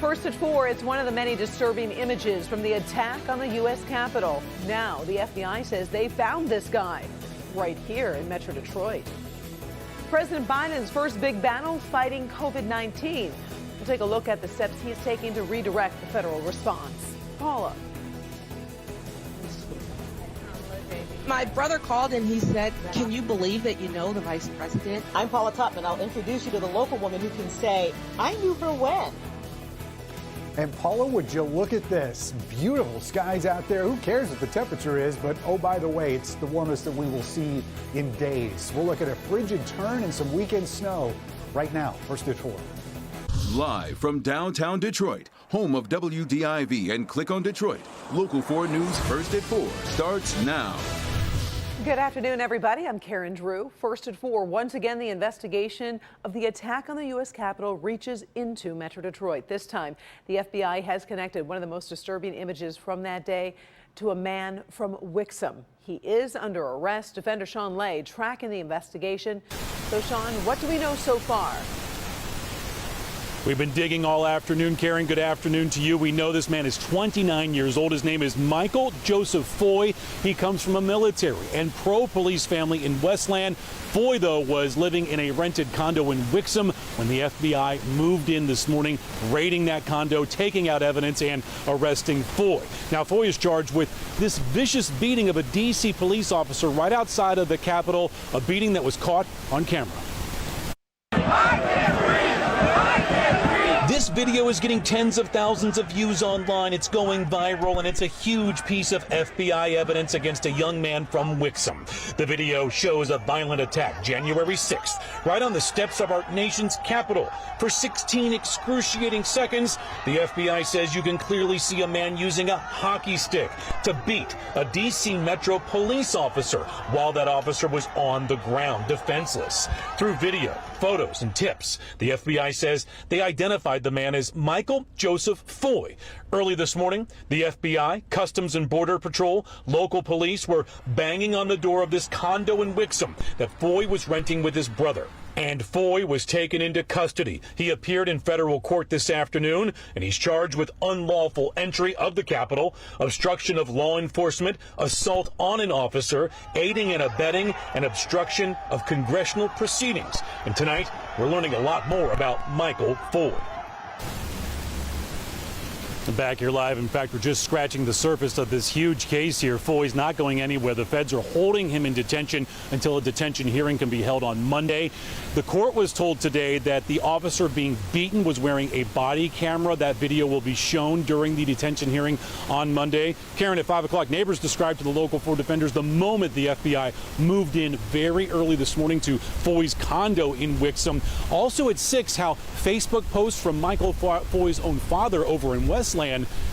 First at 4, it's one of the many disturbing images from the attack on the U.S. Capitol. Now, the FBI says they found this guy right here in Metro Detroit. President Biden's first big battle fighting COVID-19. We'll take a look at the steps he's taking to redirect the federal response. Paula. My brother called and he said, "Can you believe that you know the vice president?" I'm Paula Tutman. I'll introduce you to the local woman who can say, "I knew her when." And Paula, would you look at this? Beautiful skies out there. Who cares what the temperature is? But oh, by the way, it's the warmest that we will see in days. We'll look at a frigid turn and some weekend snow right now. First at 4. Live from downtown Detroit, home of WDIV and Click on Detroit. Local 4 News First at 4 starts now. Good afternoon, everybody. I'm Karen Drew. First at 4, once again, the investigation of the attack on the U.S. Capitol reaches into Metro Detroit. This time, the FBI has connected one of the most disturbing images from that day to a man from Wixom. He is under arrest. Defender Sean Lay tracking the investigation. So, Sean, what do we know so far? We've been digging all afternoon. Karen, good afternoon to you. We know this man is 29 years old. His name is Michael Joseph Foy. He comes from a military and pro-police family in Westland. Foy, though, was living in a rented condo in Wixom when the FBI moved in this morning, raiding that condo, taking out evidence and arresting Foy. Now, Foy is charged with this vicious beating of a D.C. police officer right outside of the Capitol, a beating that was caught on camera. This video is getting tens of thousands of views online. It's going viral, and it's a huge piece of FBI evidence against a young man from Wixom. The video shows a violent attack January 6th, right on the steps of our nation's capital. For 16 excruciating seconds, the FBI says you can clearly see a man using a hockey stick to beat a D.C. Metro police officer while that officer was on the ground, defenseless. Through video, photos, and tips, the FBI says they identified the man as Michael Joseph Foy. Early this morning, the FBI, Customs and Border Patrol, local police were banging on the door of this condo in Wixom that Foy was renting with his brother. And Foy was taken into custody. He appeared in federal court this afternoon, and he's charged with unlawful entry of the Capitol, obstruction of law enforcement, assault on an officer, aiding and abetting, and obstruction of congressional proceedings. And tonight, we're learning a lot more about Michael Foy. Back here live. In fact, we're just scratching the surface of this huge case here. Foy's not going anywhere. The feds are holding him in detention until a detention hearing can be held on Monday. The court was told today that the officer being beaten was wearing a body camera. That video will be shown during the detention hearing on Monday. Karen, at 5 o'clock, neighbors described to the local 4 defenders the moment the FBI moved in very early this morning to Foy's condo in Wixom. Also at 6, how Facebook posts from Michael Foy's own father over in Westland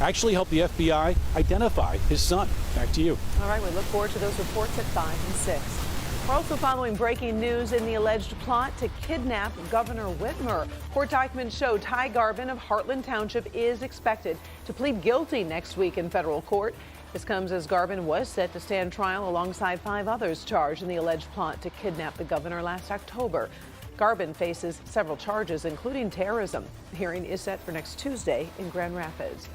actually helped the FBI identify his son. Back to you. All right, we look forward to those reports at 5 and 6. We're also following breaking news in the alleged plot to kidnap Governor Whitmer. Court documents show Ty Garvin of Heartland Township is expected to plead guilty next week in federal court. This comes as Garvin was set to stand trial alongside 5 others charged in the alleged plot to kidnap the governor last October. Garvin faces several charges, including terrorism. The hearing is set for next Tuesday in Grand Rapids.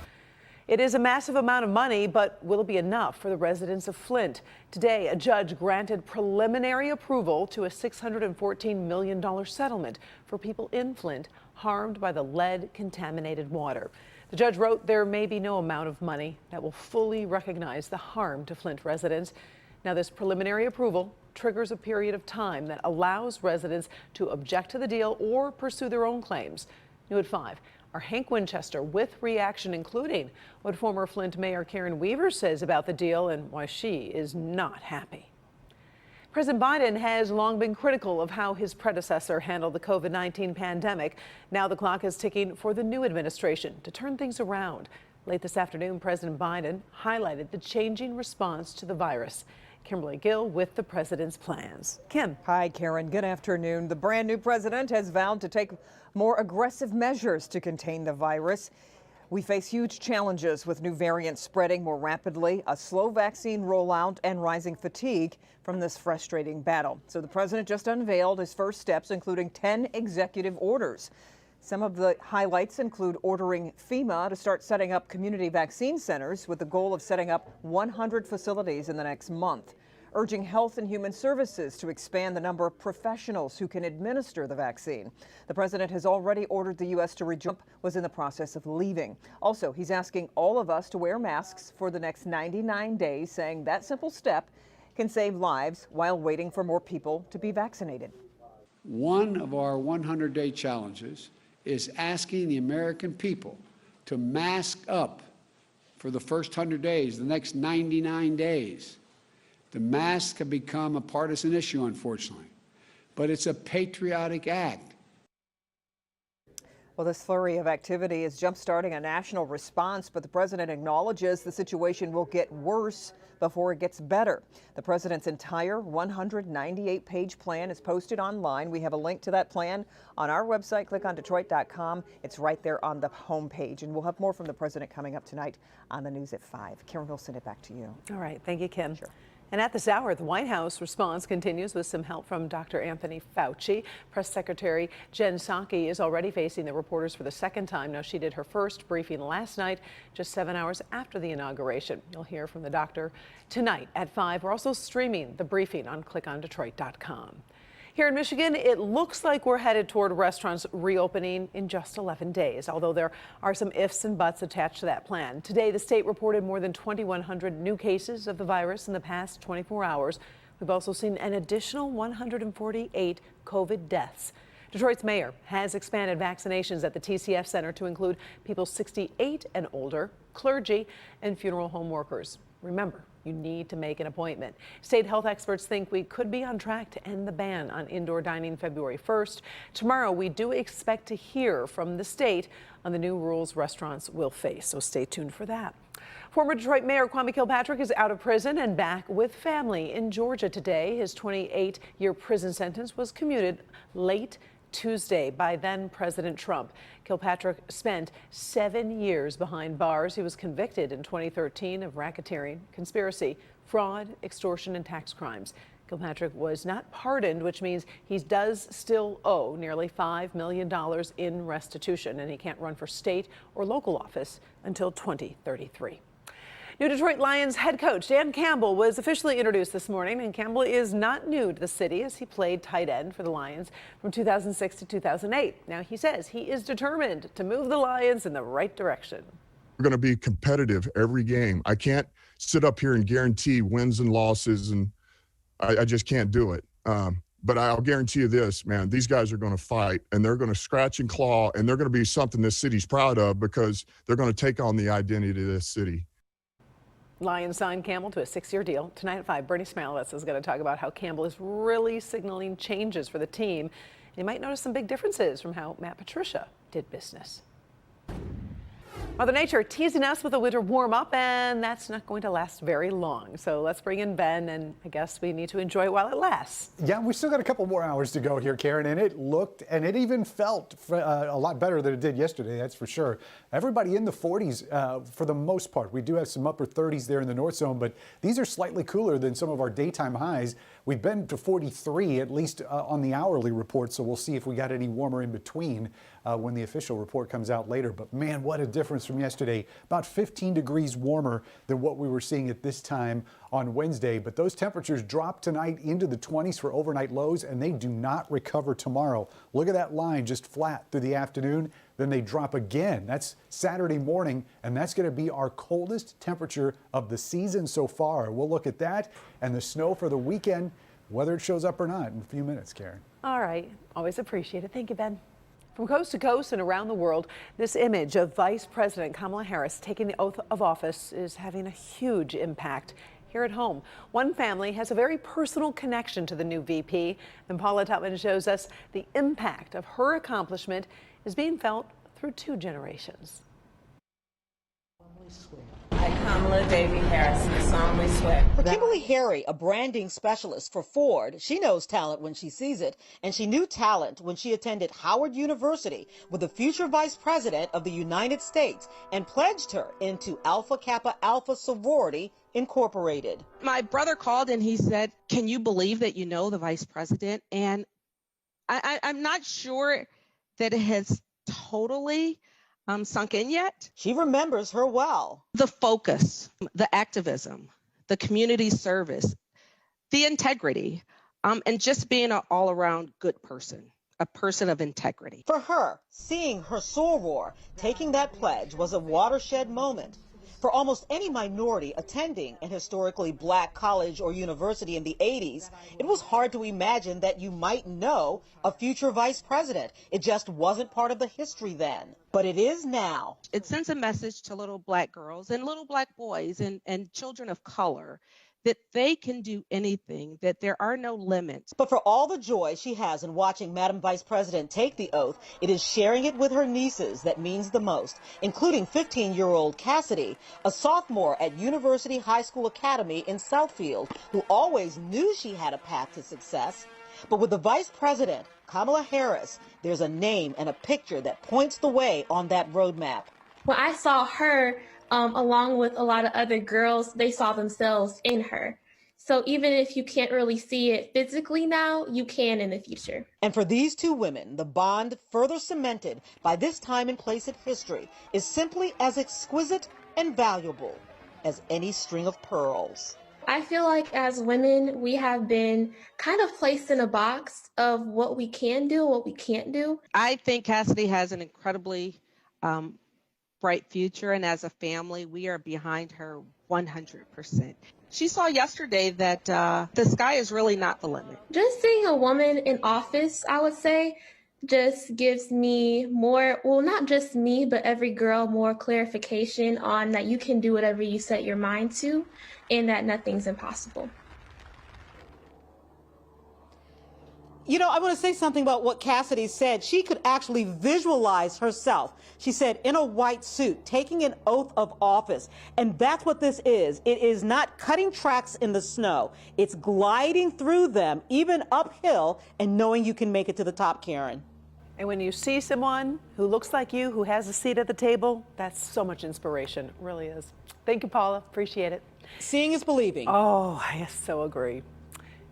It is a massive amount of money, but will it be enough for the residents of Flint? Today, a judge granted preliminary approval to a $614 million settlement for people in Flint harmed by the lead-contaminated water. The judge wrote there may be no amount of money that will fully recognize the harm to Flint residents. Now, this preliminary approval triggers a period of time that allows residents to object to the deal or pursue their own claims. New at 5, our Hank Winchester with reaction, including what former Flint Mayor Karen Weaver says about the deal and why she is not happy. President Biden has long been critical of how his predecessor handled the COVID-19 pandemic. Now the clock is ticking for the new administration to turn things around. Late this afternoon, President Biden highlighted the changing response to the virus. Kimberly Gill with the president's plans. Kim. Hi, Karen. Good afternoon. The brand new president has vowed to take more aggressive measures to contain the virus. We face huge challenges with new variants spreading more rapidly, a slow vaccine rollout, and rising fatigue from this frustrating battle. So the president just unveiled his first steps, including 10 executive orders. Some of the highlights include ordering FEMA to start setting up community vaccine centers with the goal of setting up 100 facilities in the next month, urging Health and Human Services to expand the number of professionals who can administer the vaccine. The president has already ordered the U.S. to Trump was in the process of leaving. Also, he's asking all of us to wear masks for the next 99 days, saying that simple step can save lives while waiting for more people to be vaccinated. One of our 100-day challenges is asking the American people to mask up for the first 100 days, the next 99 days. The mask have become a partisan issue, unfortunately, but it's a patriotic act. Well, this flurry of activity is jump-starting a national response, but the president acknowledges the situation will get worse before it gets better. The president's entire 198-page plan is posted online. We have a link to that plan on our website, clickondetroit.com. It's right there on the homepage, and we'll have more from the president coming up tonight on the news at 5. Karen, we'll send it back to you. All right. Thank you, Kim. Sure. And at this hour, the White House response continues with some help from Dr. Anthony Fauci. Press Secretary Jen Psaki is already facing the reporters for the second time. Now, she did her first briefing last night, just 7 hours after the inauguration. You'll hear from the doctor tonight at 5. We're also streaming the briefing on clickondetroit.com. Here in Michigan, it looks like we're headed toward restaurants reopening in just 11 days, although there are some ifs and buts attached to that plan. Today, the state reported more than 2,100 new cases of the virus in the past 24 hours. We've also seen an additional 148 COVID deaths. Detroit's mayor has expanded vaccinations at the TCF Center to include people 68 and older, clergy, and funeral home workers. Remember, you need to make an appointment. State health experts think we could be on track to end the ban on indoor dining February 1st. Tomorrow, we do expect to hear from the state on the new rules restaurants will face, so stay tuned for that. Former Detroit Mayor Kwame Kilpatrick is out of prison and back with family in Georgia today. His 28-year prison sentence was commuted late Tuesday by then President Trump. Kilpatrick spent 7 years behind bars. He was convicted in 2013 of racketeering, conspiracy, fraud, extortion, and tax crimes. Kilpatrick was not pardoned, which means he does still owe nearly $5 million in restitution, and he can't run for state or local office until 2033. New Detroit Lions head coach Dan Campbell was officially introduced this morning, and Campbell is not new to the city as he played tight end for the Lions from 2006 to 2008. Now, he says he is determined to move the Lions in the right direction. We're going to be competitive every game. I can't sit up here and guarantee wins and losses, and I just can't do it. But I'll guarantee you this, man, these guys are going to fight, and they're going to scratch and claw, and they're going to be something this city's proud of because they're going to take on the identity of this city. Lions signed Campbell to a 6-year deal. Tonight at 5, Bernie Smalowitz is going to talk about how Campbell is really signaling changes for the team. You might notice some big differences from how Matt Patricia did business. Mother Nature teasing us with a winter warm-up, and that's not going to last very long. So let's bring in Ben, and I guess we need to enjoy it while it lasts. Yeah, we still got a couple more hours to go here, Karen, and it looked and it even felt a lot better than it did yesterday, that's for sure. Everybody in the 40s for the most part. We do have some upper 30s there in the north zone, but these are slightly cooler than some of our daytime highs. We've been to 43, at least on the hourly report, so we'll see if we got any warmer in between when the official report comes out later. But man, what a difference from yesterday. About 15 degrees warmer than what we were seeing at this time on Wednesday. But those temperatures drop tonight into the 20s for overnight lows, and they do not recover tomorrow. Look at that line, just flat through the afternoon. Then they drop again. That's Saturday morning, and that's going to be our coldest temperature of the season so far. We'll look at that and the snow for the weekend, whether it shows up or not, in a few minutes, Karen. All right. Always appreciate it. Thank you, Ben. From coast to coast and around the world, this image of Vice President Kamala Harris taking the oath of office is having a huge impact here at home. One family has a very personal connection to the new VP, and Paula Tutman shows us the impact of her accomplishment is being felt through 2 generations. I, Kamala Harris, do solemnly swear. For Kimberly Harry, a branding specialist for Ford, she knows talent when she sees it, and she knew talent when she attended Howard University with the future vice president of the United States and pledged her into Alpha Kappa Alpha Sorority Incorporated. My brother called and he said, can you believe that you know the vice president? And I'm not sure that it has totally sunk in yet. She remembers her well. The focus, the activism, the community service, the integrity, and just being an all-around good person, a person of integrity. For her, seeing her soror taking that pledge was a watershed moment. For almost any minority attending an historically black college or university in the 80s, it was hard to imagine that you might know a future vice president. It just wasn't part of the history then. But it is now. It sends a message to little black girls and little black boys and children of color that they can do anything, that there are no limits. But for all the joy she has in watching Madam Vice President take the oath, it is sharing it with her nieces that means the most, including 15-year-old Cassidy, a sophomore at University High School Academy in Southfield, who always knew she had a path to success. But with the Vice President, Kamala Harris, there's a name and a picture that points the way on that roadmap. When I saw her, along with a lot of other girls, they saw themselves in her. So even if you can't really see it physically now, you can in the future. And for these two women, the bond further cemented by this time and place in history is simply as exquisite and valuable as any string of pearls. I feel like as women, we have been kind of placed in a box of what we can do, what we can't do. I think Cassidy has an incredibly bright future, and as a family, we are behind her 100%. She saw yesterday that the sky is really not the limit. Just seeing a woman in office, I would say, just gives me more, well, not just me, but every girl, more clarification on that you can do whatever you set your mind to and that nothing's impossible. You know, I want to say something about what Cassidy said. She could actually visualize herself. She said, in a white suit, taking an oath of office. And that's what this is. It is not cutting tracks in the snow. It's gliding through them, even uphill, and knowing you can make it to the top, Karen. And when you see someone who looks like you, who has a seat at the table, that's so much inspiration. It really is. Thank you, Paula. Appreciate it. Seeing is believing. Oh, I so agree.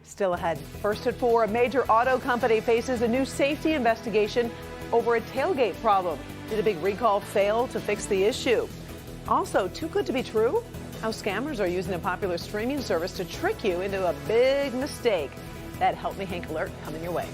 Still ahead. First at 4, a major auto company faces a new safety investigation over a tailgate problem. Did a big recall fail to fix the issue? Also, too good to be true? How scammers are using a popular streaming service to trick you into a big mistake. That Help Me Hank alert coming your way.